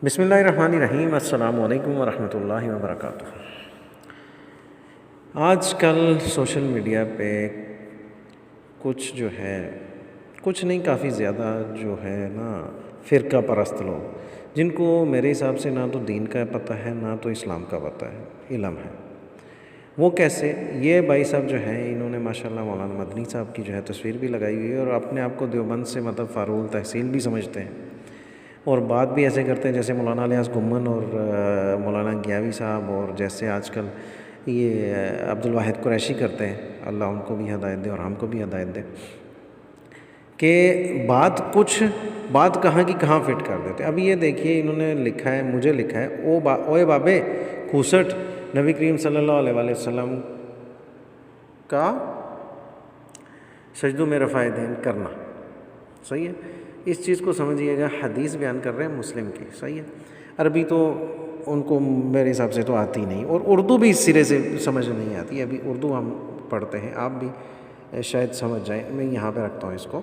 بسم اللہ الرحمن الرحیم، السلام علیکم ورحمۃ اللہ وبرکاتہ۔ آج کل سوشل میڈیا پہ کچھ کچھ نہیں، کافی زیادہ نا فرقہ پرست لوگ، جن کو میرے حساب سے نہ تو دین کا پتہ ہے نہ تو اسلام کا پتہ ہے، علم ہے۔ وہ کیسے؟ یہ بھائی صاحب انہوں نے ماشاءاللہ مولانا مدنی صاحب کی تصویر بھی لگائی ہوئی ہے، اور اپنے آپ کو دیوبند سے فاروق التحصیل بھی سمجھتے ہیں، اور بات بھی ایسے کرتے ہیں جیسے مولانا الیاس گمن اور مولانا گیاوی صاحب، اور جیسے آج کل یہ عبدالواحد قریشی کرتے ہیں، اللہ ان کو بھی ہدایت دے اور ہم کو بھی ہدایت دے، کہ بات کہاں کی کہاں فٹ کر دیتے۔ اب یہ دیکھیے، انہوں نے لکھا ہے، مجھے لکھا ہے، اوے بابے کھوسٹ نبی کریم صلی اللہ علیہ وآلہ وسلم کا سجدوں میں رفع دین کرنا، صحیح ہے؟ اس چیز کو سمجھیے گا، حدیث بیان کر رہے ہیں مسلم کی، صحیح ہے؟ عربی تو ان کو میرے حساب سے تو آتی نہیں، اور اردو بھی اس سرے سے سمجھ نہیں آتی۔ ابھی اردو ہم پڑھتے ہیں، آپ بھی شاید سمجھ جائیں، میں یہاں پہ رکھتا ہوں اس کو،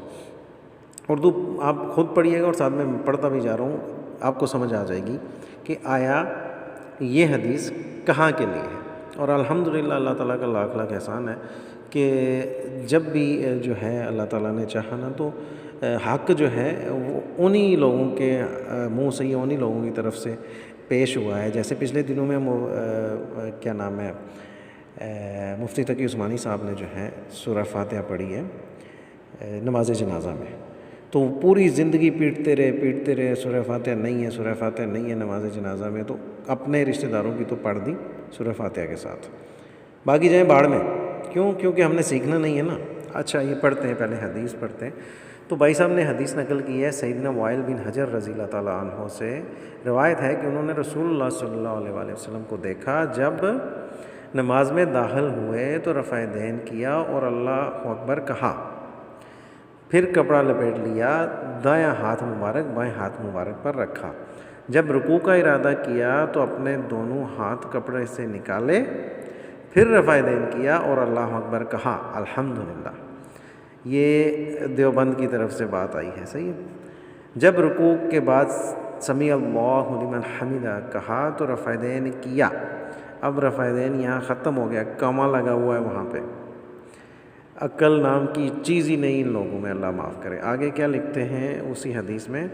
اردو آپ خود پڑھیے گا اور ساتھ میں پڑھتا بھی جا رہا ہوں، آپ کو سمجھ آ جائے گی کہ آیا یہ حدیث کہاں کے لیے ہے۔ اور الحمدللہ اللہ تعالیٰ کا لاکھ لاکھ احسان ہے کہ جب بھی اللہ تعالیٰ نے چاہا نا، تو حق وہ انہی لوگوں کے منہ سے، انہی لوگوں کی طرف سے پیش ہوا ہے۔ جیسے پچھلے دنوں میں کیا نام ہے، مفتی تقی عثمانی صاحب نے سورہ فاتحہ پڑھی ہے نماز جنازہ میں، تو پوری زندگی پیٹتے رہے سورہ فاتحہ نہیں ہے نماز جنازہ میں، تو اپنے رشتہ داروں کی تو پڑھ دی سورہ فاتحہ کے ساتھ، باقی جائیں باڑ میں۔ کیونکہ ہم نے سیکھنا نہیں ہے نا۔ اچھا، یہ پڑھتے ہیں، پہلے حدیث پڑھتے ہیں۔ تو بھائی صاحب نے حدیث نقل کی ہے، سیدنا وائل بن حجر رضی اللہ تعالیٰ عنہ سے روایت ہے کہ انہوں نے رسول اللہ صلی اللہ علیہ وآلہ وسلم کو دیکھا، جب نماز میں داخل ہوئے تو رفع دین کیا اور اللہ اکبر کہا، پھر کپڑا لپیٹ لیا، دایاں ہاتھ مبارک بائیں ہاتھ مبارک پر رکھا، جب رکوع کا ارادہ کیا تو اپنے دونوں ہاتھ کپڑے سے نکالے، پھر رفع دین کیا اور اللہ اکبر کہا، الحمدللہ۔ یہ دیوبند کی طرف سے بات آئی ہے، صحیح ہے؟ جب رکوع کے بعد سمیع اللہ لمن حمدہ کہا تو رفع دین کیا۔ اب رفع دین یہاں ختم ہو گیا، کما لگا ہوا ہے وہاں پہ، عقل نام کی چیز ہی نہیں ان لوگوں میں، اللہ معاف کرے۔ آگے کیا لکھتے ہیں اسی حدیث میں،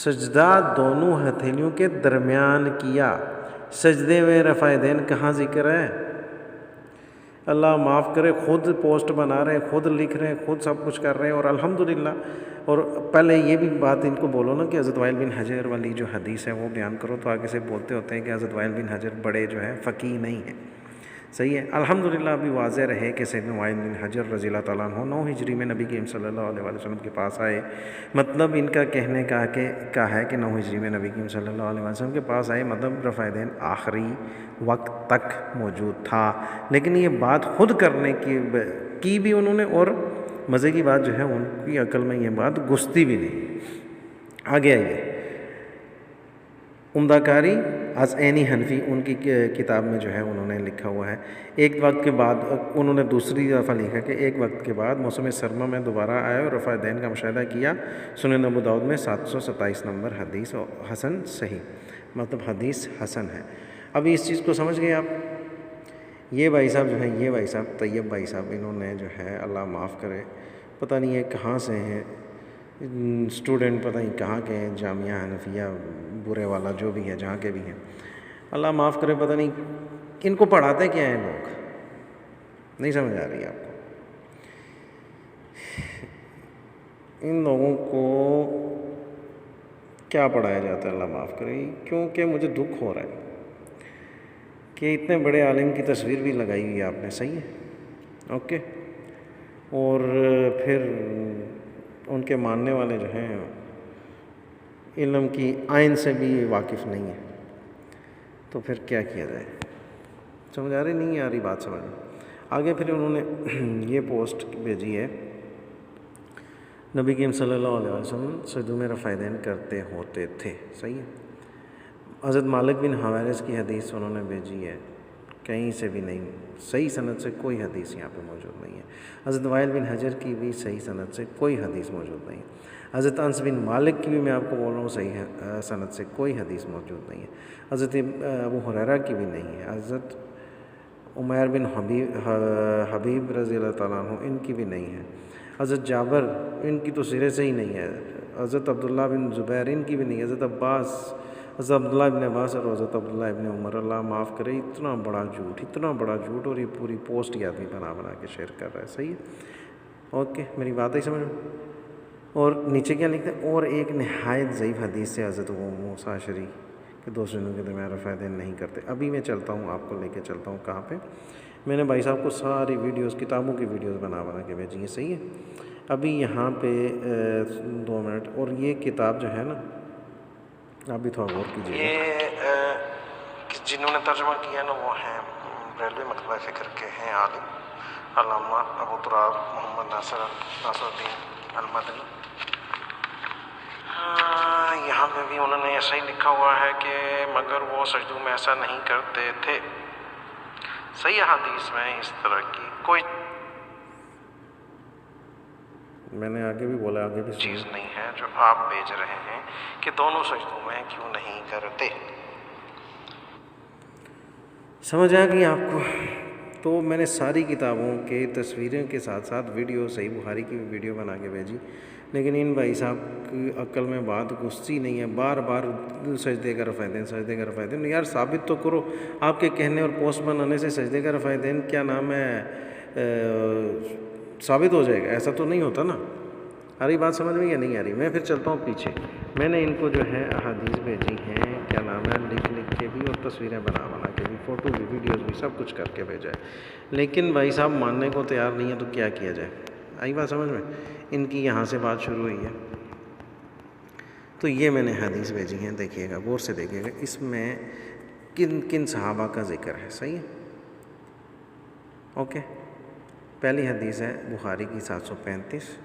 سجدہ دونوں ہتھیلیوں کے درمیان کیا۔ سجدے میں رفع دین کہاں ذکر ہے؟ اللہ معاف کرے، خود پوسٹ بنا رہے ہیں، خود لکھ رہے ہیں، خود سب کچھ کر رہے ہیں، اور الحمدللہ۔ اور پہلے یہ بھی بات ان کو بولو نا کہ حضرت وائل بن حجر والی حدیث ہے وہ بیان کرو، تو آگے سے بولتے ہوتے ہیں کہ حضرت وائل بن حجر بڑے فقیہ نہیں ہیں، صحیح ہے؟ الحمدللہ ابھی واضح رہے کہ سیدنا وائل بن حجر رضی اللہ تعالیٰ عنہ 9 ہجری میں نبی کریم صلی اللہ علیہ وآلہ وسلم کے پاس آئے۔ مطلب ان کا کہنے کا ہے کہ 9 ہجری میں نبی کریم صلی اللہ علیہ وسلم کے پاس آئے، مطلب رفع دین آخری وقت تک موجود تھا، لیکن یہ بات خود کرنے کی بھی انہوں نے، اور مزے کی بات ان کی عقل میں یہ بات گھستی بھی نہیں۔ آگے آئیے، عمدہ کاری از عینی حنفی، ان کی کتاب میں انہوں نے لکھا ہوا ہے، ایک وقت کے بعد انہوں نے دوسری دفعہ لکھا کہ ایک وقت کے بعد موسم سرما میں دوبارہ آئے اور رفع دین کا مشاہدہ کیا۔ سنن ابو داؤد میں 727 نمبر حدیث، حسن صحیح، مطلب حدیث حسن ہے۔ ابھی اس چیز کو سمجھ گئے آپ؟ یہ بھائی صاحب یہ بھائی صاحب طیب بھائی صاحب، انہوں نے اللہ معاف کرے، پتہ نہیں یہ کہاں سے ہیں، اسٹوڈنٹ پتہ نہیں کہاں کے ہیں، جامعہ حنفیہ برے والا جو بھی ہے، جہاں کے بھی ہیں، اللہ معاف کرے، پتہ نہیں ان کو پڑھاتے کیا ہیں لوگ، نہیں سمجھ آ رہی ہے آپ کو؟ ان لوگوں کو کیا پڑھایا جاتا ہے، اللہ معاف کرے، کیونکہ مجھے دکھ ہو رہا ہے کہ اتنے بڑے عالم کی تصویر بھی لگائی ہوئی ہے آپ نے، صحیح ہے، اوکے، اور پھر ان کے ماننے والے علم کی آئین سے بھی واقف نہیں ہے، تو پھر کیا کیا جائے؟ سمجھ آ رہی نہیں آ رہی بات؟ سمجھ آگے پھر انہوں نے یہ پوسٹ بھیجی ہے، نبی کریم صلی اللہ علیہ وسلم سجدوں میں رفع دین کرتے ہوتے تھے، صحیح ہے؟ حضرت مالک بن حویرث کی حدیث انہوں نے بھیجی ہے، کہیں سے بھی نہیں، صحیح سند سے کوئی حدیث یہاں پہ موجود نہیں ہے۔ حضرت وائل بن حجر کی بھی صحیح سند سے کوئی حدیث موجود نہیں ہے۔ حضرت انس بن مالک کی بھی میں آپ کو بول رہا ہوں صحیح سند سے کوئی حدیث موجود نہیں ہے، حضرت ابو ہریرہ کی بھی نہیں ہے، حضرت عمیر بن حبیب رضی اللہ تعالیٰ عنہ ان کی بھی نہیں ہے، حضرت جابر ان کی تو سرے سے ہی نہیں ہے، حضرت عبداللہ بن زبیر ان کی بھی نہیں ہے، حضرت عبداللہ ابن عباس اور حضرت عبداللہ ابن عمر، اللہ معاف کرے، اتنا بڑا جھوٹ، اور یہ پوری پوسٹ یہ آدمی بنا کے شیئر کر رہا ہے، صحیح ہے؟ اوکے، میری بات ہی سمجھ میں؟ اور نیچے کیا لکھتے ہیں، اور ایک نہایت ضعیف حدیث سے حضرت موسیٰ اشعری کہ دو سجدوں کے درمیان رفع دین نہیں کرتے۔ ابھی میں چلتا ہوں، آپ کو لے کے چلتا ہوں کہاں پہ، میں نے بھائی صاحب کو ساری ویڈیوز، کتابوں کی ویڈیوز بنا کے بھیجی ہیں، صحیح ہے؟ ابھی یہاں پہ 2 منٹ، اور یہ کتاب جو ہے نا، آپ بھی تھوڑا غور کیجیے، یہ جنہوں نے ترجمہ کیا نا وہ ہیں بریلوی مکتبہ فکر کے ہیں عالم علامہ ابو تراب محمد ناصر الدین المدنی۔ یہاں پہ بھی انہوں نے ایسا ہی لکھا ہوا ہے کہ مگر وہ سجدوں میں ایسا نہیں کرتے تھے، صحیح حدیث میں اس طرح کی کوئی، میں نے آگے بھی بولا، آگے بھی چیز نہیں ہے جو آپ بھیج رہے ہیں کہ دونوں سجدوں میں کیوں نہیں کرتے۔ سمجھ آ گئی آپ کو؟ تو میں نے ساری کتابوں کے تصویریں کے ساتھ ساتھ ویڈیو، صحیح بخاری کی بھی ویڈیو بنا کے بھیجی، لیکن ان بھائی صاحب کی عقل میں بات گھستی نہیں ہے، بار بار سجدے کا رفع دین، سجدے کا رفع دین، یار ثابت تو کرو، آپ کے کہنے اور پوسٹ بنانے سے سجدے کا رفع دین کیا نام ہے ثابت ہو جائے گا؟ ایسا تو نہیں ہوتا نا۔ آ رہی بات سمجھ میں یا نہیں آ رہی؟ میں پھر چلتا ہوں پیچھے، میں نے ان کو جو ہے احادیث بھیجی ہیں، کیا نام ہے، لکھ کے بھی، اور تصویریں بنا کے بھی، فوٹو بھی، ویڈیوز بھی، سب کچھ کر کے بھیجا ہے، لیکن بھائی صاحب ماننے کو تیار نہیں ہے، تو کیا کیا جائے؟ آئی بات سمجھ میں؟ ان کی یہاں سے بات شروع ہوئی ہے، تو یہ میں نے حدیث بھیجی ہیں، دیکھیے گا، غور سے دیکھیے گا، اس میں کن کن صحابہ کا ذکر ہے، صحیح ہے؟ اوکے، پہلی حدیث ہے بخاری کی 735،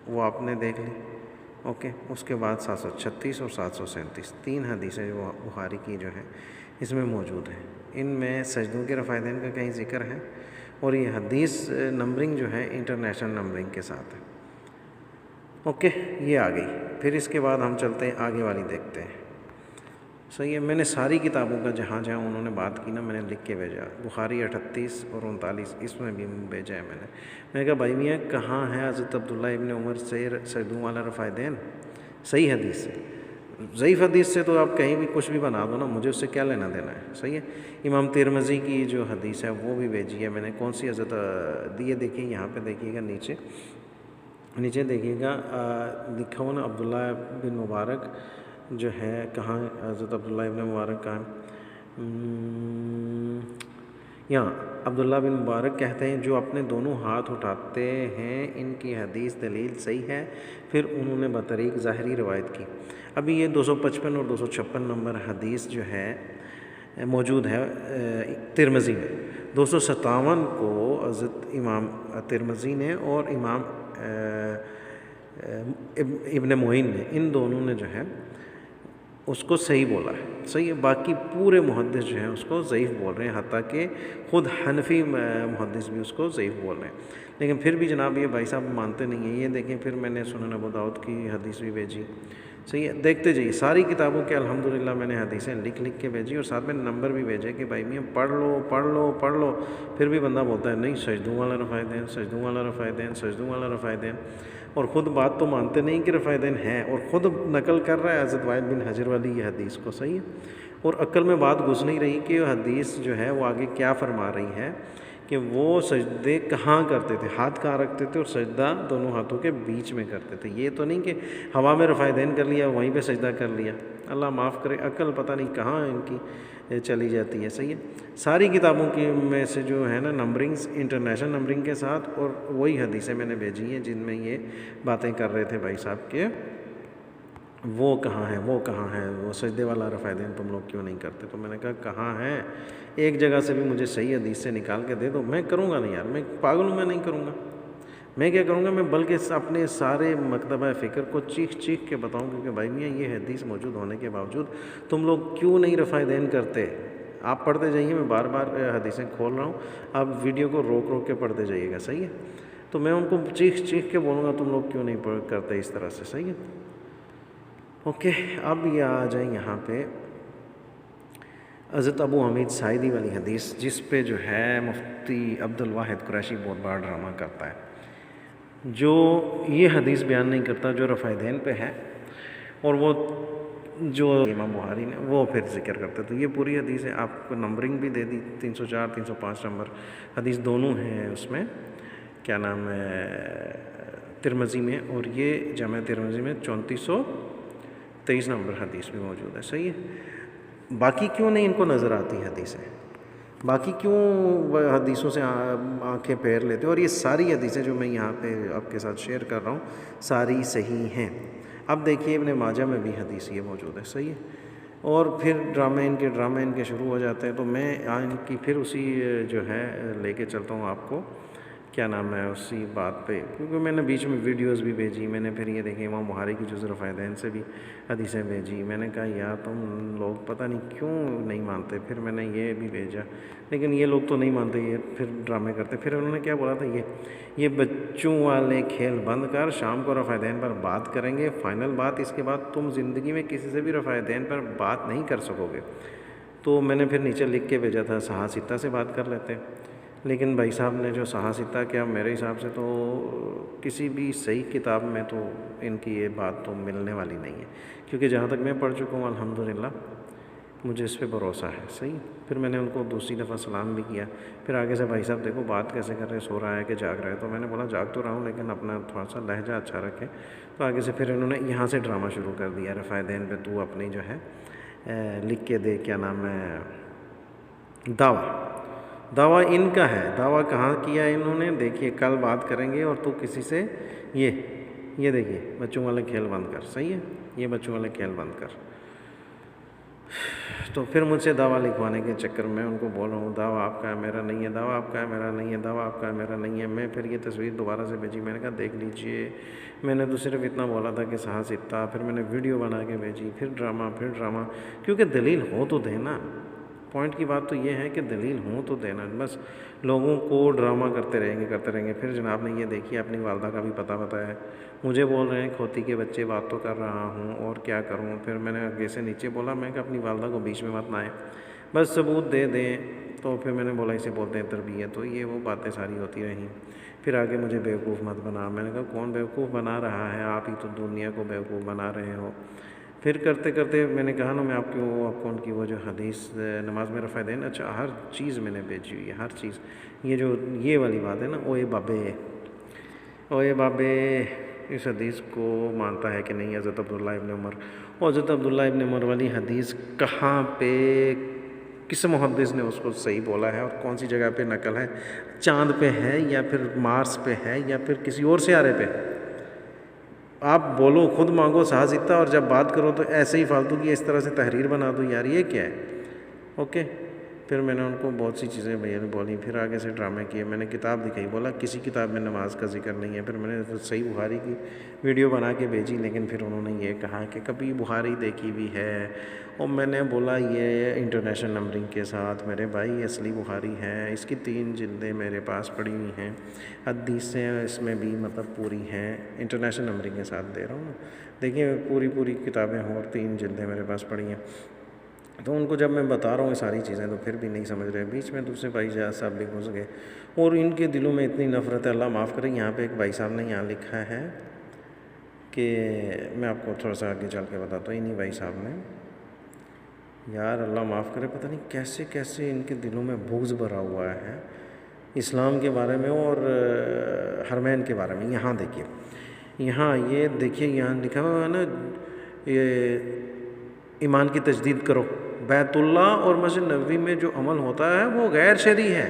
وہ آپ نے دیکھ لی، اوکے، اس کے بعد 736 اور 737، 3 حدیثیں جو بخاری کی جو ہیں اس میں موجود ہیں، ان میں سجدوں کے رفع دین کا کہیں ذکر ہے، اور یہ حدیث نمبرنگ جو ہے انٹرنیشنل نمبرنگ کے ساتھ ہے، اوکے، یہ آ گئی۔ پھر اس کے بعد ہم چلتے ہیں آگے والی دیکھتے ہیں، صحیح ہے؟ میں نے ساری کتابوں کا جہاں انہوں نے بات کی نا، میں نے لکھ کے بھیجا، بخاری 38 اور 39 اس میں بھی بھیجا ہے، میں نے کہا بھائی میاں کہاں ہے حضرت عبداللہ ابن عمر سے سجدوں والا رفع دین صحیح حدیث سے؟ ضعیف حدیث سے تو آپ کہیں بھی کچھ بھی بنا دو نا، مجھے اس سے کیا لینا دینا ہے، صحیح ہے؟ امام ترمذی کی جو حدیث ہے وہ بھی بھیجی ہے میں نے، کون سی حضرت دیے، دیکھیے یہاں پہ دیکھیے گا، نیچے دیکھیے گا، لکھا ہوا نا عبداللہ بن مبارک جو ہے، کہاں حضرت عبداللہ ابن مبارک کہاں، یہاں عبداللہ بن مبارک کہتے ہیں جو اپنے دونوں ہاتھ اٹھاتے ہیں ان کی حدیث دلیل صحیح ہے، پھر انہوں نے بطریق ظاہری روایت کی۔ ابھی یہ 255 اور 256 نمبر حدیث جو ہے موجود ہے ترمذی میں، 257 کو حضرت امام ترمذی نے اور امام ابن معین نے، ان دونوں نے جو ہے اس کو صحیح بولا ہے، صحیح ہے؟ باقی پورے محدث جو ہیں اس کو ضعیف بول رہے ہیں، حتیٰ کہ خود حنفی محدث بھی اس کو ضعیف بول رہے ہیں، لیکن پھر بھی جناب یہ بھائی صاحب مانتے نہیں ہیں۔ یہ دیکھیں، پھر میں نے سنن ابو داؤد کی حدیث بھی بھیجی، صحیح ہے؟ دیکھتے جائیے، ساری کتابوں کے الحمدللہ میں نے حدیثیں لکھ کے بھیجی، اور ساتھ میں نمبر بھی بھیجے کہ بھائی میاں پڑھ لو، پھر بھی بندہ بولتا ہے نہیں سجدوں والا رفع دین، سجدوں والا رفع دین، سجدوں والا رفع دین، اور خود بات تو مانتے نہیں کہ رفع دین ہے، اور خود نقل کر رہا ہے حضرت وائل بن حجر والی یہ حدیث کو، صحیح ہے؟ اور عقل میں بات گھس نہیں رہی کہ حدیث جو ہے وہ آگے کیا فرما رہی ہے، کہ وہ سجدے کہاں کرتے تھے، ہاتھ کہاں رکھتے تھے، اور سجدہ دونوں ہاتھوں کے بیچ میں کرتے تھے، یہ تو نہیں کہ ہوا میں رفع دین کر لیا وہیں پہ سجدہ کر لیا، اللہ معاف کرے، عقل پتہ نہیں کہاں ان کی چلی جاتی ہے، صحیح ہے؟ ساری کتابوں کی میں سے جو ہے نا نمبرنگز انٹرنیشنل نمبرنگ کے ساتھ، اور وہی حدیثیں میں نے بھیجی ہیں جن میں یہ باتیں کر رہے تھے بھائی صاحب کہ وہ کہاں ہے وہ سجدے والا رفع دین تم لوگ کیوں نہیں کرتے؟ تو میں نے کہا کہاں ہے، ایک جگہ سے بھی مجھے صحیح حدیث سے نکال کے دے دو، میں کروں گا نہیں یار، میں پاگل ہوں، میں نہیں کروں گا، میں کیا کروں گا، میں بلکہ اپنے سارے مکتبہ فکر کو چیخ کے بتاؤں کہ بھائی میاں یہ حدیث موجود ہونے کے باوجود تم لوگ کیوں نہیں رفع دین کرتے؟ آپ پڑھتے جائیے، میں بار بار حدیثیں کھول رہا ہوں، آپ ویڈیو کو روک کے پڑھتے جائیے گا، صحیح ہے؟ تو میں ان کو چیخ چیخ کے بولوں گا تم لوگ کیوں نہیں کرتے اس طرح سے، صحیح ہے؟ اوکے، اب یہ آ جائیں یہاں پہ حضرت ابو حمید ساعدی والی حدیث، جس پہ جو ہے مفتی عبد الواحد قریشی بہت بڑا ڈرامہ کرتا ہے، جو یہ حدیث بیان نہیں کرتا جو رفع دین پہ ہے، اور وہ جو امام بخاری نے وہ پھر ذکر کرتے. تو یہ پوری حدیث ہے، آپ کو نمبرنگ بھی دے دی، 304 305 نمبر حدیث دونوں ہیں اس میں، کیا نام ہے، ترمذی میں، اور یہ جامع ترمذی میں 3423 نمبر حدیث بھی موجود ہے. صحیح ہے؟ باقی کیوں نہیں ان کو نظر آتی حدیثیں؟ باقی کیوں حدیثوں سے آنکھیں پھیر لیتے ہیں؟ اور یہ ساری حدیثیں جو میں یہاں پہ آپ کے ساتھ شیئر کر رہا ہوں ساری صحیح ہیں. اب دیکھیے ابن ماجہ میں بھی حدیث یہ موجود ہے. صحیح ہے؟ اور پھر ڈرامے ان کے شروع ہو جاتے ہیں. تو میں ان کی پھر اسی جو ہے لے کے چلتا ہوں آپ کو، کیا نام ہے، اسی بات پہ، کیونکہ میں نے بیچ میں ویڈیوز بھی بھیجی. میں نے پھر یہ دیکھیں امام بخاری کی جز رفع دین سے بھی حدیثیں بھیجی. میں نے کہا یار تم لوگ پتہ نہیں کیوں نہیں مانتے. پھر میں نے یہ بھی بھیجا، لیکن یہ لوگ تو نہیں مانتے، یہ پھر ڈرامے کرتے. پھر انہوں نے کیا بولا تھا، یہ بچوں والے کھیل بند کر، شام کو رفع دین پر بات کریں گے، فائنل بات. اس کے بعد تم زندگی میں کسی سے بھی رفع دین پر بات نہیں کر سکو گے. تو میں نے پھر نیچے لکھ کے بھیجا تھا صحاح ستہ سے بات کر لیتے، لیکن بھائی صاحب نے جو صحاح ستہ کیا، میرے حساب سے تو کسی بھی صحیح کتاب میں تو ان کی یہ بات تو ملنے والی نہیں ہے، کیونکہ جہاں تک میں پڑھ چکا ہوں الحمدللہ مجھے اس پہ بھروسہ ہے. صحیح. پھر میں نے ان کو دوسری دفعہ سلام بھی کیا. پھر آگے سے بھائی صاحب دیکھو بات کیسے کر رہے، سو رہا ہے کہ جاگ رہا ہے. تو میں نے بولا جاگ تو رہا ہوں لیکن اپنا تھوڑا سا لہجہ اچھا رکھیں. تو آگے سے پھر انہوں نے یہاں سے ڈرامہ شروع کر دیا، رفع دین پہ تو اپنی جو ہے لکھ کے دے، کیا نام ہے، دعویٰ ان کا ہے. دعویٰ کہاں کیا انہوں نے، دیکھیے کل بات کریں گے اور تو کسی سے یہ دیکھیے بچوں والے کھیل بند کر. صحیح ہے؟ یہ بچوں والے کھیل بند کر. تو پھر مجھ سے دعویٰ لکھوانے کے چکر میں ان کو بول رہا ہوں دعویٰ آپ کا ہے میرا نہیں ہے، دعویٰ آپ کا ہے میرا نہیں ہے، دعویٰ آپ کا ہے میرا نہیں ہے. میں پھر یہ تصویر دوبارہ سے بھیجی. میں نے کہا دیکھ لیجئے، میں نے تو صرف اتنا بولا تھا کہ صحاح ستہ. پھر میں نے ویڈیو بنا کے بھیجی، پھر ڈرامہ، کیونکہ دلیل ہو تو دینا. پوائنٹ کی بات تو یہ ہے کہ دلیل ہوں تو دینا. بس لوگوں کو ڈرامہ کرتے رہیں گے. پھر جناب نے یہ دیکھی، اپنی والدہ کا بھی پتہ بتایا. مجھے بول رہے ہیں کھوتی کے بچے، بات تو کر رہا ہوں اور کیا کروں. پھر میں نے آگے سے نیچے بولا، میں کہ اپنی والدہ کو بیچ میں مت نہ آئے، بس ثبوت دے دیں. تو پھر میں نے بولا اسے بولتے ہیں تربیت. تو یہ وہ باتیں ساری ہوتی رہیں. پھر آگے مجھے بیوقوف مت بنا. میں نے کہا کون بیوقوف بنا رہا ہے، آپ ہی تو دنیا کو بیوقوف بنا رہے ہو. پھر کرتے میں نے کہا نا میں آپ کو ان کی وہ جو حدیث نماز میں رفع دین، اچھا ہر چیز میں نے بھیجی ہوئی ہے، ہر چیز. یہ والی بات ہے نا، اوئے بابے اس حدیث کو مانتا ہے کہ نہیں حضرت عبداللہ ابن عمر. اور حضرت عبداللہ ابن عمر والی حدیث کہاں پہ، کس محدث نے اس کو صحیح بولا ہے اور کون سی جگہ پہ نقل ہے؟ چاند پہ ہے یا پھر مارس پہ ہے یا پھر کسی اور سیارے پہ؟ آپ بولو، خود مانگو صحاح ستہ، اور جب بات کرو تو ایسے ہی فالتو کی اس طرح سے تحریر بنا دو. یار یہ کیا ہے؟ اوکے. پھر میں نے ان کو بہت سی چیزیں بولی. پھر آگے سے ڈرامے کیے. میں نے کتاب دکھائی، بولا کسی کتاب میں نماز کا ذکر نہیں ہے. پھر میں نے صحیح بخاری کی ویڈیو بنا کے بھیجی، لیکن پھر انہوں نے یہ کہا کہ کبھی بخاری دیکھی بھی ہے. اور میں نے بولا یہ انٹرنیشنل نمبرنگ کے ساتھ میرے بھائی اصلی بخاری ہے، اس کی 3 جلدیں میرے پاس پڑی ہوئی ہیں، حدیثیں اس میں بھی مطلب پوری ہیں، انٹرنیشنل نمبرنگ کے ساتھ دے رہا ہوں. دیکھیے پوری کتابیں ہوں اور 3 جلدیں میرے پاس پڑی ہیں. تو ان کو جب میں بتا رہا ہوں یہ ساری چیزیں تو پھر بھی نہیں سمجھ رہے. بیچ میں دوسرے بھائی جہاز صاحب بھی گھس گئے اور ان کے دلوں میں اتنی نفرت ہے، اللہ معاف کرے. یہاں پہ ایک بھائی صاحب نے یہاں لکھا ہے کہ میں آپ کو تھوڑا سا آگے چل کے بتاتا ہوں. انہی بھائی صاحب نے، یار اللہ معاف کرے، پتہ نہیں کیسے ان کے دلوں میں بغض بھرا ہوا ہے اسلام کے بارے میں اور حرمین کے بارے میں. یہاں دیکھیے، یہ دیکھیے یہاں لکھا ہوا ہے نا، یہ ایمان کی تجدید کرو. بیت اللہ اور مسجد نبوی میں جو عمل ہوتا ہے وہ غیر شرعی ہے،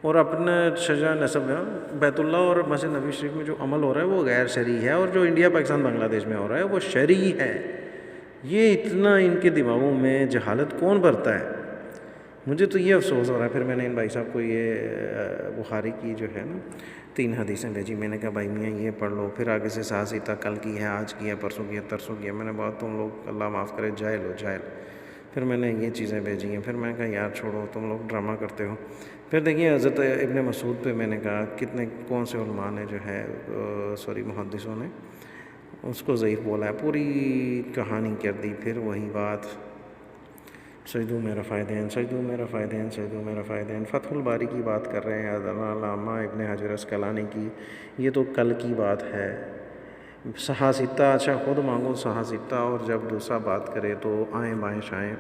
اور اپنا شجاع نسب ہے. بیت اللہ اور مسجد نبوی شریف میں جو عمل ہو رہا ہے وہ غیر شرعی ہے، اور جو انڈیا پاکستان بنگلہ دیش میں ہو رہا ہے وہ شرعی ہے. یہ اتنا ان کے دماغوں میں جہالت کون بھرتا ہے؟ مجھے تو یہ افسوس ہو رہا ہے. پھر میں نے ان بھائی صاحب کو یہ بخاری کی جو ہے نا 3 حدیثیں بھیجی. میں نے کہا بھائی میاں یہ پڑھ لو. پھر آگے سے صحاح ستہ کل کی ہے، آج کی ہے، پرسوں کی ہے، ترسوں کی ہے. میں نے بہت تم لوگ اللہ معاف کرے جاہل ہو. پھر میں نے یہ چیزیں بھیجی ہیں. پھر میں نے کہا یار چھوڑو تم لوگ ڈرامہ کرتے ہو. پھر دیکھیے حضرت ابن مسعود پہ میں نے کہا کون سے علماء نے جو ہے محدثوں نے اس کو ضعیف بولا ہے, پوری کہانی کر دی. پھر وہی بات سجدو میں رفع دین, سجدو میں رفع دین, سجدو میں رفع دین. فتح الباری کی بات کر رہے ہیں علامہ ابن حجر اسقلانی کی, یہ تو کل کی بات ہے. صحاح ستہ اچھا خود مانگو صحاح ستہ, اور جب دوسرا بات کرے تو آئیں بائیں شائیں.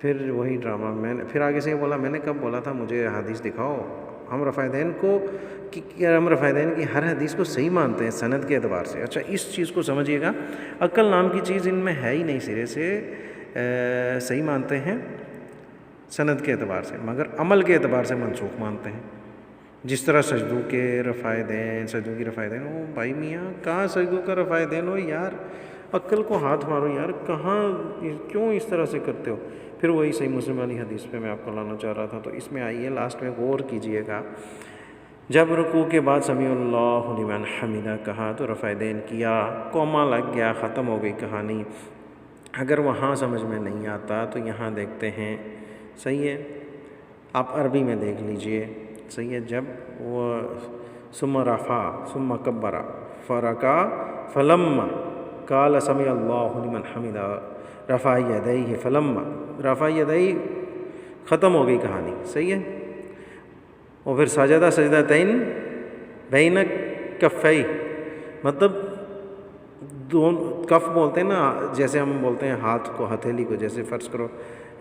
پھر وہی ڈرامہ. میں نے پھر آگے سے بولا, میں نے کب بولا تھا مجھے حدیث دکھاؤ. ہم رفع دین کو ہم رفع دین کی ہر حدیث کو صحیح مانتے ہیں سند کے اعتبار سے. اچھا اس چیز کو سمجھیے گا, عقل نام کی چیز ان میں ہے ہی نہیں سرے سے. صحیح مانتے ہیں سند کے اعتبار سے, مگر عمل کے اعتبار سے منسوخ مانتے ہیں. جس طرح سجدوں کے رفع دین, سجدوں کی رفع دین, او بھائی میاں کہاں سجدوں کا رفع دین ہو یار, عقل کو ہاتھ مارو یار, کہاں کیوں اس طرح سے کرتے ہو. پھر وہی صحیح مسلم والی حدیث پہ میں آپ کو لانا چاہ رہا تھا. تو اس میں آئیے لاسٹ میں غور کیجئے گا, جب رکوع کے بعد سمیع اللہ لمن حمیدہ کہا تو رفع دین کیا, کوما لگ گیا, ختم ہو گئی کہانی. اگر وہاں سمجھ میں نہیں آتا تو یہاں دیکھتے ہیں. صحیح ہے, آپ عربی میں دیکھ لیجئے. صحیح ہے, جب وہ ثم رفع ثم کبر فرکع فلما قال سمیع اللہ لمن حمیدہ رفع یدیہ فلما رفع یدیہ, ختم ہو گئی کہانی. صحیح ہے, اور پھر سجدہ سجدتین بین کفیہ, مطلب کف بولتے ہیں نا, جیسے ہم بولتے ہیں ہاتھ کو, ہتھیلی کو. جیسے فرض کرو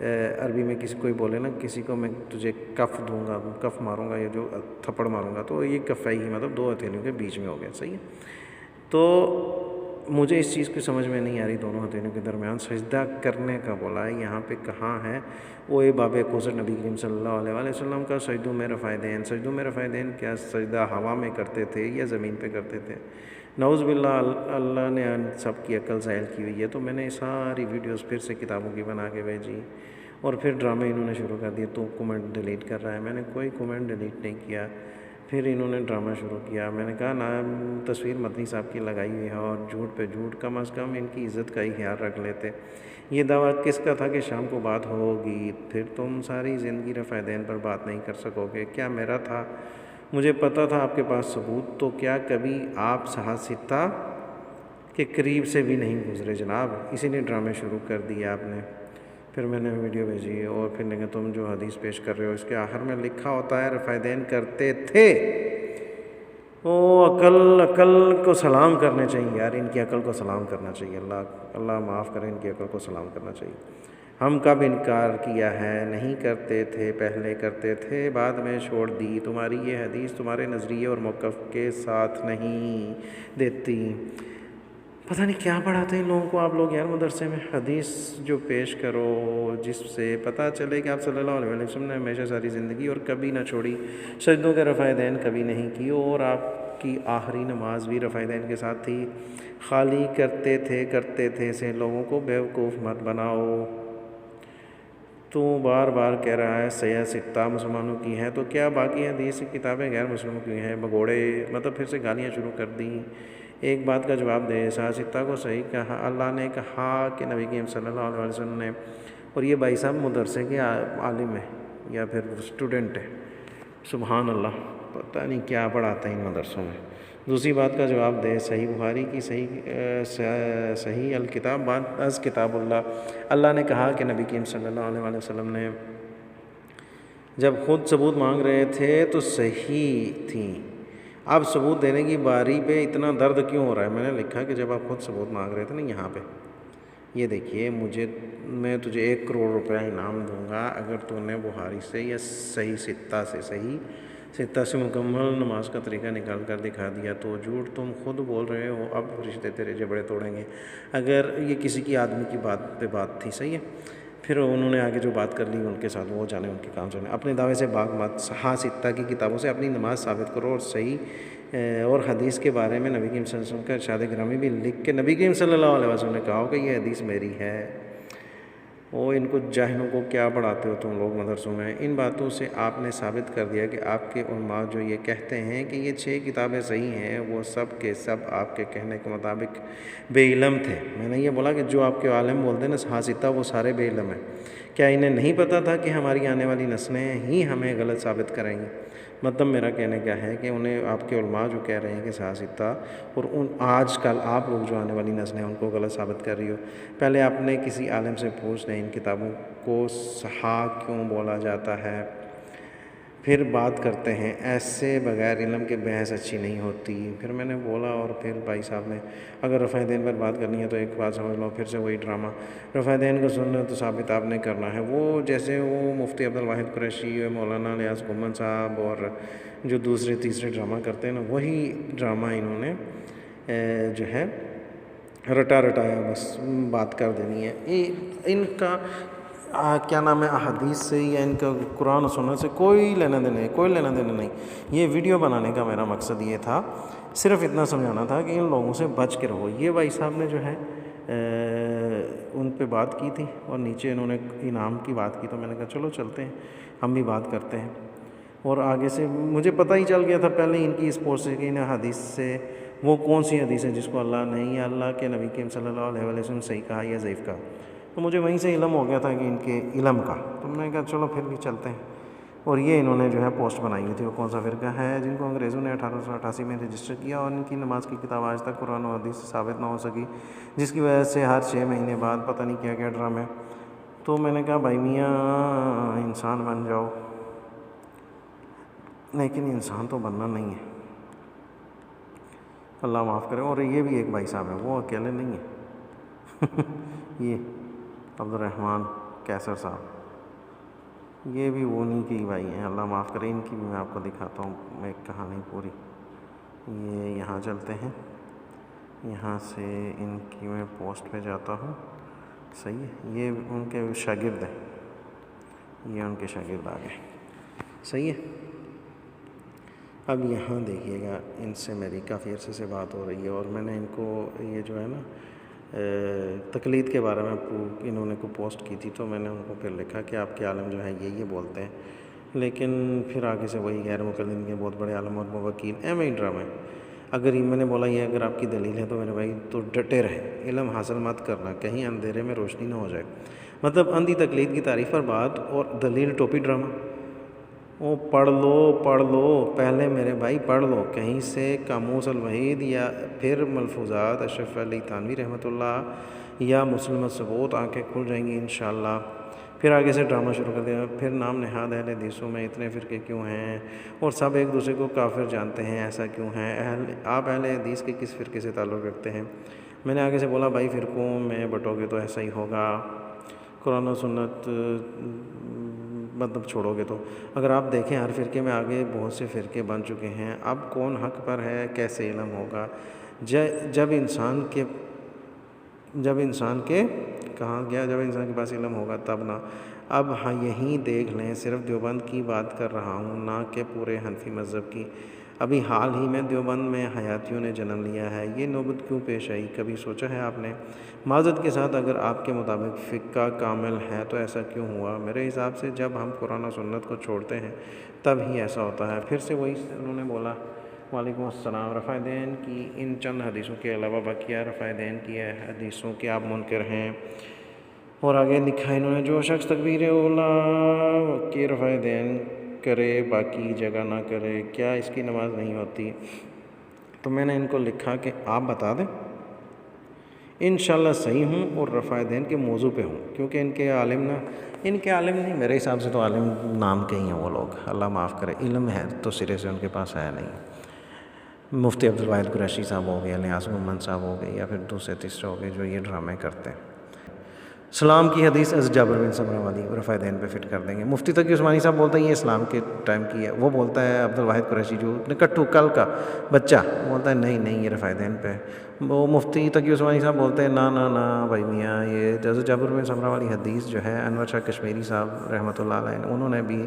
عربی میں کسی کوئی بولے نا, کسی کو میں تجھے کف دوں گا, کف ماروں گا, یا جو تھپڑ ماروں گا, تو یہ کفیہ ہی مطلب دو ہتھیلیوں کے بیچ میں ہو گیا. صحیح ہے, تو مجھے اس چیز کی سمجھ میں نہیں آ رہی, دونوں ہتھیلیوں کے درمیان سجدہ کرنے کا بولا ہے, یہاں پہ کہاں ہے وہ باب کوثر نبی کریم صلی اللہ علیہ وسلم کا سجدوں میں رفع دین. سجدوں میں رفع دین کیا سجدہ ہوا میں کرتے تھے یا زمین پہ کرتے تھے؟ نعوذ باللہ, اللہ نے سب کی عقل ظاہر کی ہوئی ہے. تو میں نے ساری ویڈیوز پھر سے کتابوں کی بنا کے بھیجی, اور پھر ڈرامے انہوں نے شروع کر دیے. تو کومنٹ ڈیلیٹ کر رہا ہے, میں نے کوئی کومنٹ ڈیلیٹ نہیں کیا. پھر انہوں نے ڈرامہ شروع کیا. میں نے کہا نا تصویر مدنی صاحب کی لگائی ہوئی ہے, اور جھوٹ پہ جھوٹ, کم از کم ان کی عزت کا ہی خیال رکھ لیتے. یہ دعویٰ کس کا تھا کہ شام کو بات ہوگی, پھر تم ساری زندگی رفع دین پر بات نہیں کر سکو گے. کیا میرا تھا, مجھے پتہ تھا آپ کے پاس ثبوت, تو کیا کبھی آپ صحاح ستہ کے قریب سے بھی نہیں گزرے جناب, اسی لیے ڈرامے شروع کر دیے آپ نے. پھر میں نے ویڈیو بھیجی, اور پھر نے کہا تم جو حدیث پیش کر رہے ہو اس کے آخر میں لکھا ہوتا ہے رفع دین کرتے تھے. عقل کو سلام کرنے چاہیے یار, ان کی عقل کو سلام کرنا چاہیے. اللہ معاف کرے, ان کی عقل کو سلام کرنا چاہیے. ہم کب انکار کیا ہے, نہیں کرتے تھے, پہلے کرتے تھے, بعد میں چھوڑ دی. تمہاری یہ حدیث تمہارے نظریے اور موقف کے ساتھ نہیں دیتی. پتہ نہیں کیا پڑھاتے ہیں لوگوں کو آپ لوگ یار مدرسے میں. حدیث جو پیش کرو جس سے پتہ چلے کہ آپ صلی اللہ علیہ وسلم نے ہمیشہ ساری زندگی اور کبھی نہ چھوڑی, سجدوں کے رفع دین کبھی نہیں کی, اور آپ کی آخری نماز بھی رفع دین کے ساتھ تھی. خالی کرتے تھے سے لوگوں کو بیوقوف مت بناؤ. تو بار بار کہہ رہا ہے صحیح ستہ مسلمانوں کی ہے, تو کیا باقی حدیث کتابیں غیر مسلموں کی ہیں؟ بگوڑے, مطلب پھر سے گالیاں شروع کر دی. ایک بات کا جواب دے, صحاح ستہ کو صحیح کہا, اللہ نے کہا کہ نبی کریم صلی اللہ علیہ وسلم نے. اور یہ بھائی صاحب مدرسے کے عالم ہے یا پھر اسٹوڈنٹ ہے, سبحان اللہ, پتہ نہیں کیا پڑھاتے ہیں ان مدرسوں میں. دوسری بات کا جواب دے, صحیح بخاری کی صحیح الکتاب بعد از کتاب اللہ. اللہ نے کہا کہ نبی کریم صلی اللہ علیہ وسلم نے جب خود ثبوت مانگ رہے تھے تو صحیح تھیں. اب ثبوت دینے کی باری پہ اتنا درد کیوں ہو رہا ہے؟ میں نے لکھا کہ جب آپ خود ثبوت مانگ رہے تھے نا, یہاں پہ یہ دیکھیے, میں تجھے 1 کروڑ روپیہ انعام دوں گا اگر تو نے بخاری سے یا صحیح ستہ سے مکمل نماز کا طریقہ نکال کر دکھا دیا. تو جھوٹ تم خود بول رہے ہو, اب رشتے تیرے جبڑے توڑیں گے. اگر یہ کسی کی آدمی کی بات پہ بات تھی, صحیح ہے, پھر انہوں نے آگے جو بات کر لی ان کے ساتھ وہ جانے, ان کے کام جانے. اپنے دعوے سے باغ مت, صحاح ستہ کی کتابوں سے اپنی نماز ثابت کرو, اور صحیح اور حدیث کے بارے میں نبی کریم صلی اللہ علیہ وسلم کا ارشاد گرامی بھی لکھ کے نبی کریم صلی اللہ علیہ وسلم نے کہا ہو کہ یہ حدیث میری ہے. وہ ان کو جاہلوں کو کیا پڑھاتے ہو تم لوگ مدرسوں میں؟ ان باتوں سے آپ نے ثابت کر دیا کہ آپ کے علماء جو یہ کہتے ہیں کہ یہ 6 کتابیں صحیح ہیں، وہ سب کے سب آپ کے کہنے کے مطابق بے علم تھے۔ میں نے یہ بولا کہ جو آپ کے عالم بولتے ہیں نا ہاسطہ، وہ سارے بے علم ہیں۔ کیا انہیں نہیں پتہ تھا کہ ہماری آنے والی نسلیں ہی ہمیں غلط ثابت کریں گی؟ مطلب میرا کہنے کیا ہے کہ انہیں آپ کے علماء جو کہہ رہے ہیں کہ سیاستہ، اور ان آج کل آپ لوگ جو آنے والی نسلیں ان کو غلط ثابت کر رہی ہو، پہلے آپ نے کسی عالم سے پوچھ لیں ان کتابوں کو صحاح کیوں بولا جاتا ہے، پھر بات کرتے ہیں۔ ایسے بغیر علم کے بحث اچھی نہیں ہوتی۔ پھر میں نے بولا، اور پھر بھائی صاحب نے اگر رفع دین پر بات کرنی ہے تو ایک بات سمجھ لو، پھر سے وہی ڈرامہ، رفع دین کو سننا تو ثابت آپ نے کرنا ہے۔ وہ جیسے وہ مفتی عبدالواحد قریشی، مولانا الیاس گھمن صاحب اور جو دوسرے تیسرے ڈرامہ کرتے ہیں نا، وہی ڈرامہ انہوں نے جو ہے رٹایا، بس بات کر دینی ہے۔ ان کا کیا نام ہے، احادیث سے یا ان کا قرآن و سنت سے کوئی لینا دینا نہیں۔ یہ ویڈیو بنانے کا میرا مقصد یہ تھا، صرف اتنا سمجھانا تھا کہ ان لوگوں سے بچ کے رہو۔ یہ بھائی صاحب نے جو ہے ان پہ بات کی تھی، اور نیچے انہوں نے انعام کی بات کی، تو میں نے کہا چلو چلتے ہیں، ہم بھی بات کرتے ہیں۔ اور آگے سے مجھے پتہ ہی چل گیا تھا پہلے ان کی اس پوسٹ سے کہ ان حدیث سے وہ کون سی حدیث ہے جس کو اللہ نے یا اللہ کے نبی کریم صلی اللہ علیہ وسلم صحیح کہا یا ضعیف کہا، تو مجھے وہیں سے علم ہو گیا تھا کہ ان کے علم کا، تو میں نے کہا چلو پھر بھی چلتے ہیں۔ اور یہ انہوں نے جو ہے پوسٹ بنائی ہوئی تھی، وہ کون سا فرقہ ہے جن کو انگریزوں نے 1888 میں رجسٹر کیا، اور ان کی نماز کی کتاب آج تک قرآن و حدیث سے ثابت نہ ہو سکی، جس کی وجہ سے ہر 6 مہینے بعد پتہ نہیں کیا ڈرامے۔ تو میں نے کہا بھائی میاں انسان بن جاؤ، لیکن انسان تو بننا نہیں ہے، اللہ معاف کرے۔ اور یہ بھی ایک بھائی صاحب ہیں، وہ اکیلے نہیں ہیں یہ عبدالرحمن کیسر صاحب، یہ بھی انہی کے بھائی ہیں، اللہ معاف کرے۔ ان کی بھی میں آپ کو دکھاتا ہوں ایک کہانی پوری۔ یہ یہاں چلتے ہیں، یہاں سے ان کی میں پوسٹ پہ جاتا ہوں، صحیح ہے۔ یہ ان کے شاگرد ہیں، یہ ان کے شاگرد آ گئے، صحیح ہے۔ اب یہاں دیکھیے گا، ان سے میری کافی عرصے سے بات ہو رہی ہے، اور میں نے ان کو یہ جو ہے نا تقلید کے بارے میں انہوں نے کو پوسٹ کی تھی، تو میں نے ان کو پھر لکھا کہ آپ کے عالم جو ہیں یہ بولتے ہیں، لیکن پھر آگے سے وہی غیر مقلدین کے بہت بڑے عالم اور موکل ایم ہی ڈرامے۔ اگر میں نے بولا یہ اگر آپ کی دلیل ہے تو میرے بھائی تو ڈٹے رہے، علم حاصل مت کرنا، کہیں اندھیرے میں روشنی نہ ہو جائے۔ مطلب اندھی تقلید کی تعریف پر بات اور دلیل ٹوپی ڈرامہ، وہ پڑھ لو پہلے میرے بھائی، پڑھ لو کہیں سے قاموس الوحید یا پھر ملفوظات اشرف علی تھانوی رحمۃ اللہ یا مسلم ثبوت، آنکھیں کھل جائیں گی انشاءاللہ۔ پھر آگے سے ڈرامہ شروع کر دیا، پھر نام نہاد اہل حدیثوں میں اتنے فرقے کیوں ہیں، اور سب ایک دوسرے کو کافر جانتے ہیں، ایسا کیوں ہے، آپ اہل حدیث کے کس فرقے سے تعلق رکھتے ہیں؟ میں نے آگے سے بولا بھائی فرقوں میں بٹو گے تو ایسا ہی ہوگا، قرآن و سنت مطلب چھوڑو گے تو۔ اگر آپ دیکھیں ہر فرقے میں آگے بہت سے فرقے بن چکے ہیں، اب کون حق پر ہے، کیسے علم ہوگا؟ جب انسان کے پاس علم ہوگا تب نا۔ اب یہیں دیکھ لیں، صرف دیوبند کی بات کر رہا ہوں، نہ کہ پورے حنفی مذہب کی۔ ابھی حال ہی میں دیوبند میں حیاتیوں نے جنم لیا ہے، یہ نوبت کیوں پیش آئی، کبھی سوچا ہے آپ نے؟ معذرت کے ساتھ اگر آپ کے مطابق فقہ کامل ہے تو ایسا کیوں ہوا؟ میرے حساب سے جب ہم قرآن و سنت کو چھوڑتے ہیں تب ہی ایسا ہوتا ہے۔ پھر سے وہی انہوں نے بولا، وعلیکم السلام، رفع دین کی ان چند حدیثوں کے علاوہ بقیہ رفع دین کی حدیثوں کے آپ منکر ہیں۔ اور آگے لکھا انہوں نے، جو شخص تکبیر اولا کے رفع دین کرے باقی جگہ نہ کرے، کیا اس کی نماز نہیں ہوتی؟ تو میں نے ان کو لکھا کہ آپ بتا دیں، انشاءاللہ صحیح ہوں اور رفع دین کے موضوع پہ ہوں، کیونکہ ان کے عالم نہیں، میرے حساب سے تو عالم نام کے ہی ہیں وہ لوگ، اللہ معاف کرے، علم ہے تو سرے سے ان کے پاس ہے نہیں۔ مفتی عبدالواحد قریشی صاحب ہو گئے، الیاس گھمن صاحب ہو گئے، یا پھر دوسرے تیسرے ہو گئے جو یہ ڈرامے کرتے ہیں۔ اسلام کی حدیث از جابر بن سمرہ والی رفع دین پہ فٹ کر دیں گے۔ مفتی تقی عثمانی صاحب بولتا ہے یہ اسلام کے ٹائم کی ہے، وہ بولتا ہے عبدالواحد قریشی جو نکٹو کل کا بچہ بولتا ہے نہیں یہ رفع دین پہ۔ وہ مفتی تقی عثمانی صاحب بولتے ہیں نہ بھائی میاں، یہ جابر بن سمرہ والی حدیث جو ہے، انور شاہ کشمیری صاحب رحمۃ اللہ علیہ انہوں نے بھی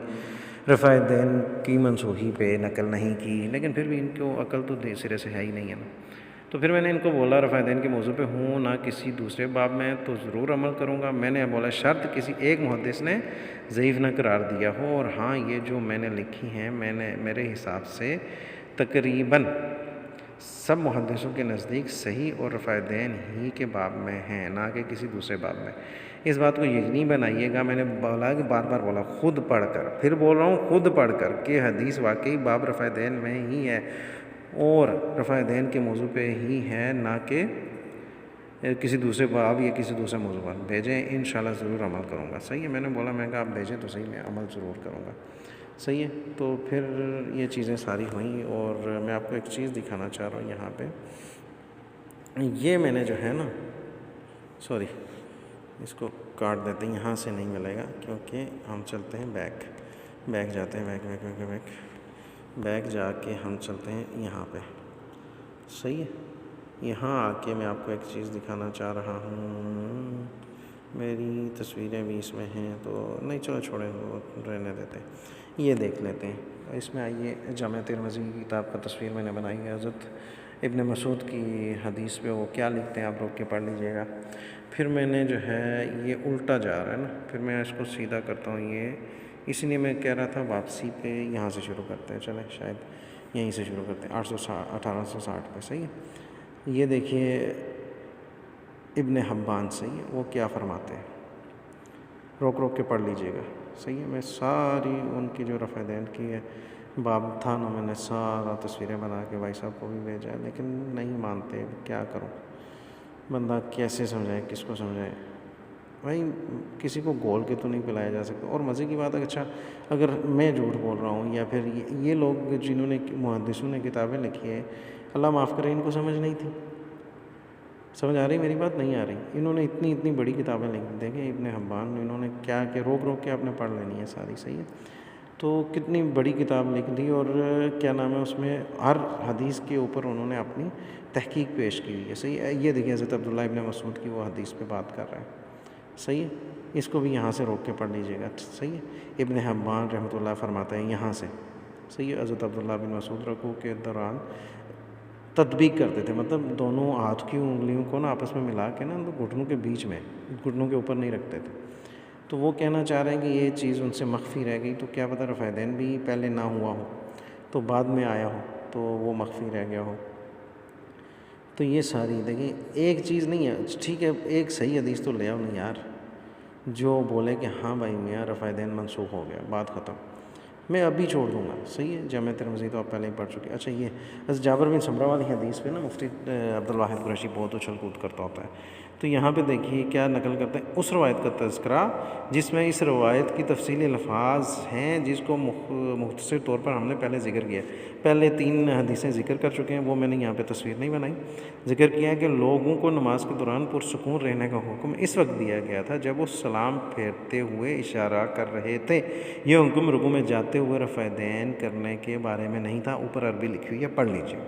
رفع دین کی منسوخی پہ نقل نہیں کی، لیکن پھر بھی ان کو عقل تو سرے سے ہے ہی نہیں ہے نا۔ تو پھر میں نے ان کو بولا رفع دین کے موضوع پہ ہوں نہ کسی دوسرے باب میں تو ضرور عمل کروں گا. میں نے بولا شرط کسی ایک محدث نے ضعیف نہ قرار دیا ہو, اور ہاں یہ جو میں نے لکھی ہیں میرے حساب سے تقریباً سب محدثوں کے نزدیک صحیح اور رفع دین ہی کے باب میں ہیں, نہ کہ کسی دوسرے باب میں. اس بات کو یقینی بنائیے گا, میں نے بولا کہ بار بار بولا خود پڑھ کر, پھر بول رہا ہوں خود پڑھ کر, کہ حدیث واقعی باب رفع دین میں ہی ہے اور رفع دین کے موضوع پہ ہی ہے, نہ کہ کسی دوسرے باب یا کسی دوسرے موضوع پر. بھیجیں انشاءاللہ ضرور عمل کروں گا. صحیح ہے, میں نے بولا میں کہا آپ بھیجیں تو صحیح, میں عمل ضرور کروں گا. صحیح ہے. تو پھر یہ چیزیں ساری ہوئیں, اور میں آپ کو ایک چیز دکھانا چاہ رہا ہوں یہاں پہ. یہ میں نے جو ہے نا, سوری اس کو کاٹ دیتے ہیں, یہاں سے نہیں ملے گا کیونکہ ہم چلتے ہیں بیک جاتے ہیں, بیک جا کے ہم چلتے ہیں یہاں پہ. صحیح ہے. یہاں آ کے میں آپ کو ایک چیز دکھانا چاہ رہا ہوں. میری تصویریں بھی اس میں ہیں تو نہیں, چلو چھوڑیں, وہ رہنے دیتے ہیں. یہ دیکھ لیتے ہیں. اس میں آئیے, جامع ترمذی کی کتاب کا تصویر میں نے بنائی ہے. حضرت ابن مسعود کی حدیث پہ وہ کیا لکھتے ہیں آپ روک کے پڑھ لیجئے گا. پھر میں نے جو ہے یہ الٹا جا رہا ہے نا, پھر میں اس کو سیدھا کرتا ہوں. یہ اس لیے میں کہہ رہا تھا واپسی پہ یہاں سے شروع کرتے ہیں, چلیں شاید یہیں سے شروع کرتے ہیں 1860 پہ. صحیح ہے. یہ دیکھیے ابن حبان, صحیح ہے, وہ کیا فرماتے ہیں, روک کے پڑھ لیجئے گا. صحیح ہے. میں ساری ان کی جو رفع دین کی ہے باب تھا نا, میں نے سارا تصویریں بنا کے بھائی صاحب کو بھی بھیجا ہے, لیکن نہیں مانتے. کیا کروں, بندہ کیسے سمجھائے, کس کو سمجھائے بھائی, کسی کو گول کے تو نہیں پلایا جا سکتا. اور مزے کی بات ہے, اچھا اگر میں جھوٹ بول رہا ہوں یا پھر یہ لوگ جنہوں نے محدثوں نے کتابیں لکھی ہیں, اللہ معاف کرے, ان کو سمجھ نہیں تھی. سمجھ آ رہی میری بات, نہیں آ رہی. انہوں نے اتنی بڑی کتابیں لکھ دیکھیں ابن حبان, انہوں نے کیا کہ روک کے آپ نے پڑھ لینی ہے ساری. صحیح ہے. تو کتنی بڑی کتاب لکھ دی, اور کیا نام ہے اس میں ہر حدیث کے اوپر انہوں نے اپنی تحقیق پیش کی ہوئی ہے. صحیح ہے. یہ دیکھیں حضرت عبداللہ ابن مسعود کی وہ حدیث پہ بات کر رہا ہے. صحیح ہے. اس کو بھی یہاں سے روک کے پڑھ لیجئے گا. صحیح ہے. ابن حبان رحمۃ اللہ فرماتے ہیں یہاں سے. صحیح ہے. حضرت عبداللہ بن مسعود رکوع کے دوران تطبیق کرتے تھے, مطلب دونوں ہاتھ کی انگلیوں کو نا آپس میں ملا کے نا گھٹنوں کے بیچ میں, گھٹنوں کے اوپر نہیں رکھتے تھے. تو وہ کہنا چاہ رہے ہیں کہ یہ چیز ان سے مخفی رہ گئی, تو کیا پتہ رفع دین بھی پہلے نہ ہوا ہو تو بعد میں آیا ہو تو وہ مخفی رہ گیا ہو. تو یہ ساری دیکھیں ایک چیز نہیں ہے. ٹھیک ہے, ایک صحیح حدیث تو لے آؤ نہیں یار, جو بولے کہ ہاں بھائی میاں رفع دین منسوخ ہو گیا, بات ختم, میں ابھی چھوڑ دوں گا. صحیح ہے. جامع ترمذی تو آپ پہلے ہی پڑھ چکے. اچھا یہ حضرت جابر بن سمرہ والی حدیث پہ نا مفتی عبدالواحد قریشی بہت اچھل کود کرتا ہوتا ہے. تو یہاں پہ دیکھیے کیا نقل کرتے ہیں, اس روایت کا تذکرہ جس میں اس روایت کی تفصیلی الفاظ ہیں, جس کو مختصر طور پر ہم نے پہلے ذکر کیا. پہلے 3 حدیثیں ذکر کر چکے ہیں, وہ میں نے یہاں پہ تصویر نہیں بنائی. ذکر کیا ہے کہ لوگوں کو نماز کے دوران پرسکون رہنے کا حکم اس وقت دیا گیا تھا جب وہ سلام پھیرتے ہوئے اشارہ کر رہے تھے. یہ حکم رکوع میں جاتے ہوئے رفع دین کرنے کے بارے میں نہیں تھا. اوپر عربی لکھی ہوئی ہے, پڑھ لیجیے.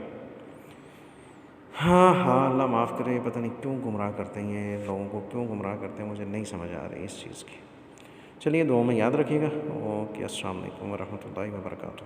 ہاں اللہ معاف کرے, پتہ نہیں کیوں گمراہ کرتے ہیں یہ لوگوں کو, کیوں گمراہ کرتے ہیں, مجھے نہیں سمجھ آ رہی اس چیز کی. چلیے دعاؤں میں یاد رکھیے گا. اوکے, السلام علیکم ورحمۃ اللہ وبرکاتہ.